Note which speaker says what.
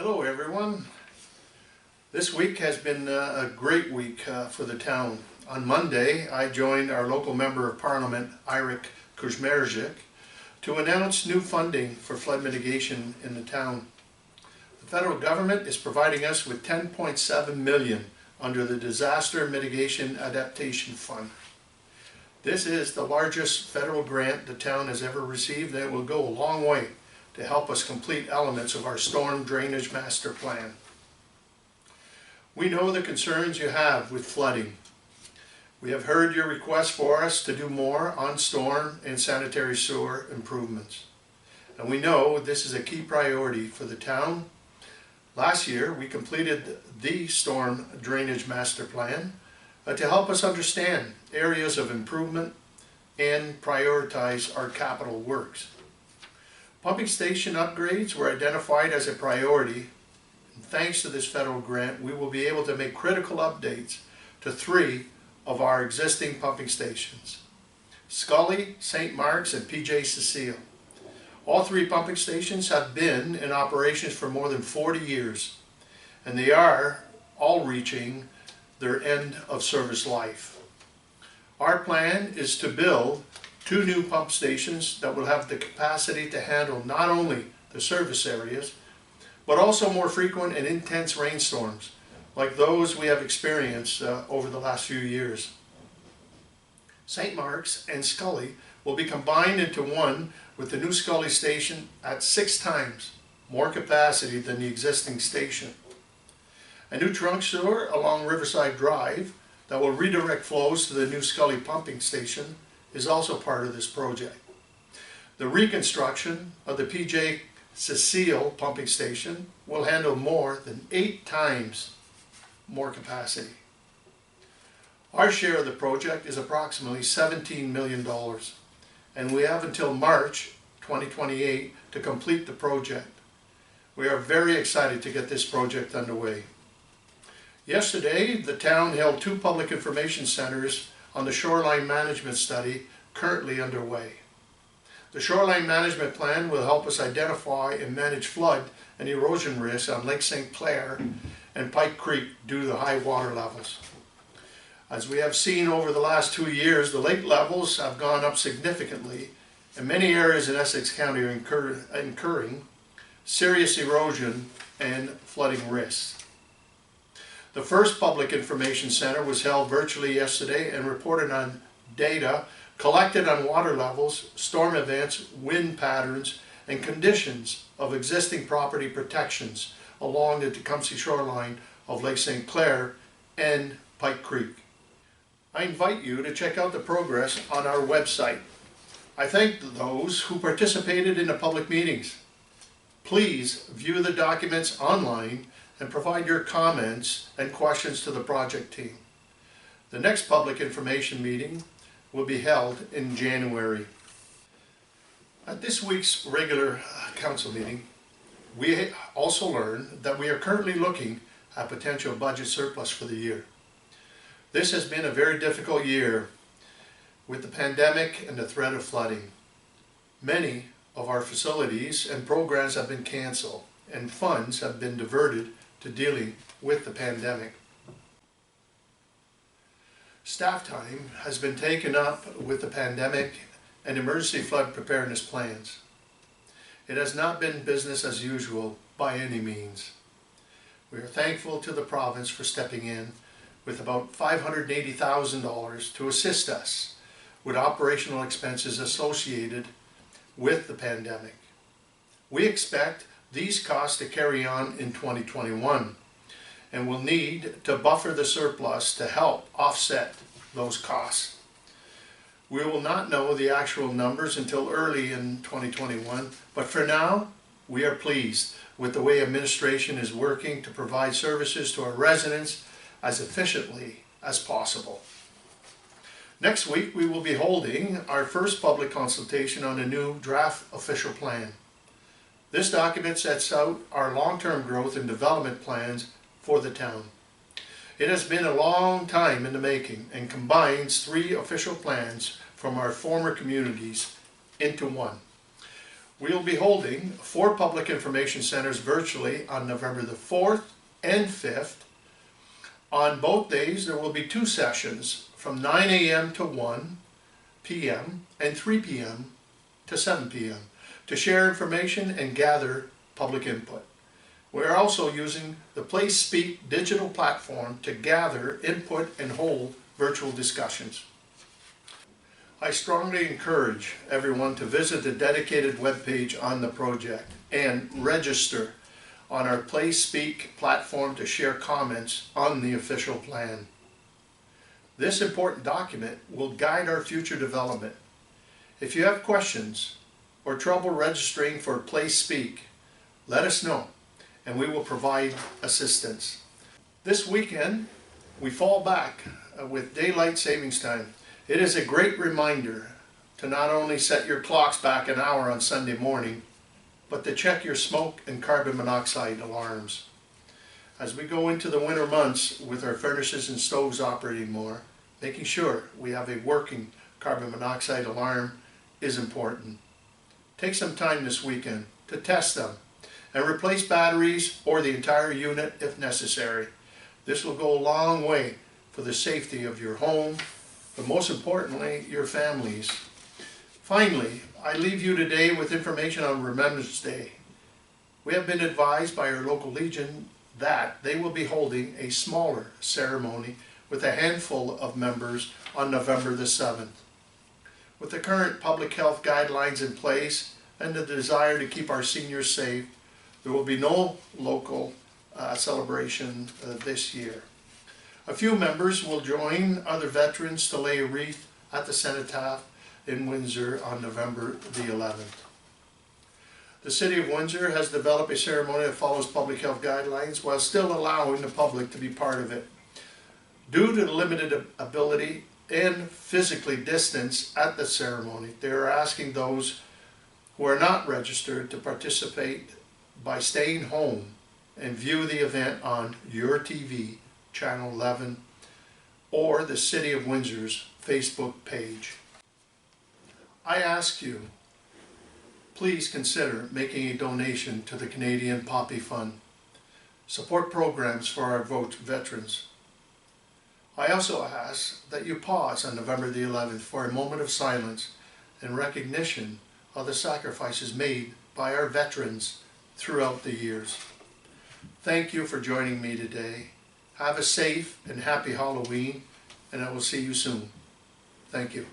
Speaker 1: Hello everyone. This week has been a great week for the town. On Monday, I joined our local Member of Parliament, Eric Kuzmerzik, to announce new funding for flood mitigation in the town. The federal government is providing us with $10.7 million under the Disaster Mitigation Adaptation Fund. This is the largest federal grant the town has ever received, and it will go a long way to help us complete elements of our storm drainage master plan. We know the concerns you have with flooding. We have heard your request for us to do more on storm and sanitary sewer improvements. And we know this is a key priority for the town. Last year, we completed the storm drainage master plan to help us understand areas of improvement and prioritize our capital works. Pumping station upgrades were identified as a priority, and thanks to this federal grant, we will be able to make critical updates to 3 of our existing pumping stations: Scully, St. Mark's, and PJ Cecile. All 3 pumping stations have been in operations for more than 40 years, and they are all reaching their end of service life. Our plan is to build 2 new pump stations that will have the capacity to handle not only the service areas, but also more frequent and intense rainstorms, like those we have experienced over the last few years. St. Mark's and Scully will be combined into one, with the new Scully station at 6 times more capacity than the existing station. A new trunk sewer along Riverside Drive that will redirect flows to the new Scully pumping station is also part of this project. The reconstruction of the PJ Cecile pumping station will handle more than 8 times more capacity. Our share of the project is approximately $17 million, and we have until March 2028 to complete the project. We are very excited to get this project underway. Yesterday, the town held 2 public information centers on the Shoreline Management Study currently underway. The Shoreline Management Plan will help us identify and manage flood and erosion risks on Lake St. Clair and Pike Creek due to the high water levels. As we have seen over the last 2 years, the lake levels have gone up significantly, and many areas in Essex County are incurring serious erosion and flooding risks. The first public information center was held virtually yesterday and reported on data collected on water levels, storm events, wind patterns, and conditions of existing property protections along the Tecumseh shoreline of Lake St. Clair and Pike Creek. I invite you to check out the progress on our website. I thank those who participated in the public meetings. Please view the documents online and provide your comments and questions to the project team. The next public information meeting will be held in January. At this week's regular council meeting, we also learned that we are currently looking at potential budget surplus for the year. This has been a very difficult year with the pandemic and the threat of flooding. Many of our facilities and programs have been canceled, and funds have been diverted to dealing with the pandemic. Staff time has been taken up with the pandemic and emergency flood preparedness plans. It has not been business as usual by any means. We are thankful to the province for stepping in with about $580,000 to assist us with operational expenses associated with the pandemic. We expect these costs to carry on in 2021 and will need to buffer the surplus to help offset those costs. We will not know the actual numbers until early in 2021, but for now, we are pleased with the way administration is working to provide services to our residents as efficiently as possible. Next week, we will be holding our first public consultation on a new draft official plan. This document sets out our long-term growth and development plans for the town. It has been a long time in the making and combines 3 official plans from our former communities into one. We'll be holding 4 public information centers virtually on November the 4th and 5th. On both days, there will be 2 sessions from 9 a.m. to 1 p.m. and 3 p.m. to 7 p.m. to share information and gather public input. We're also using the Place Speak digital platform to gather input and hold virtual discussions. I strongly encourage everyone to visit the dedicated webpage on the project and register on our Place Speak platform to share comments on the official plan. This important document will guide our future development. If you have questions or trouble registering for Place Speak, let us know and we will provide assistance. This weekend, we fall back with daylight savings time. It is a great reminder to not only set your clocks back an hour on Sunday morning, but to check your smoke and carbon monoxide alarms. As we go into the winter months with our furnaces and stoves operating more, making sure we have a working carbon monoxide alarm is important. Take some time this weekend to test them and replace batteries or the entire unit if necessary. This will go a long way for the safety of your home, but most importantly, your families. Finally, I leave you today with information on Remembrance Day. We have been advised by our local Legion that they will be holding a smaller ceremony with a handful of members on November the 7th. With the current public health guidelines in place and the desire to keep our seniors safe, there will be no local celebration this year. A few members will join other veterans to lay a wreath at the cenotaph in Windsor on November the 11th. The City of Windsor has developed a ceremony that follows public health guidelines while still allowing the public to be part of it. Due to the limited ability and physically distance at the ceremony, they are asking those who are not registered to participate by staying home and view the event on Your TV, Channel 11, or the City of Windsor's Facebook page. I ask you, please consider making a donation to the Canadian Poppy Fund. Support programs for our veterans. I also ask that you pause on November the 11th for a moment of silence in recognition of the sacrifices made by our veterans throughout the years. Thank you for joining me today. Have a safe and happy Halloween, and I will see you soon. Thank you.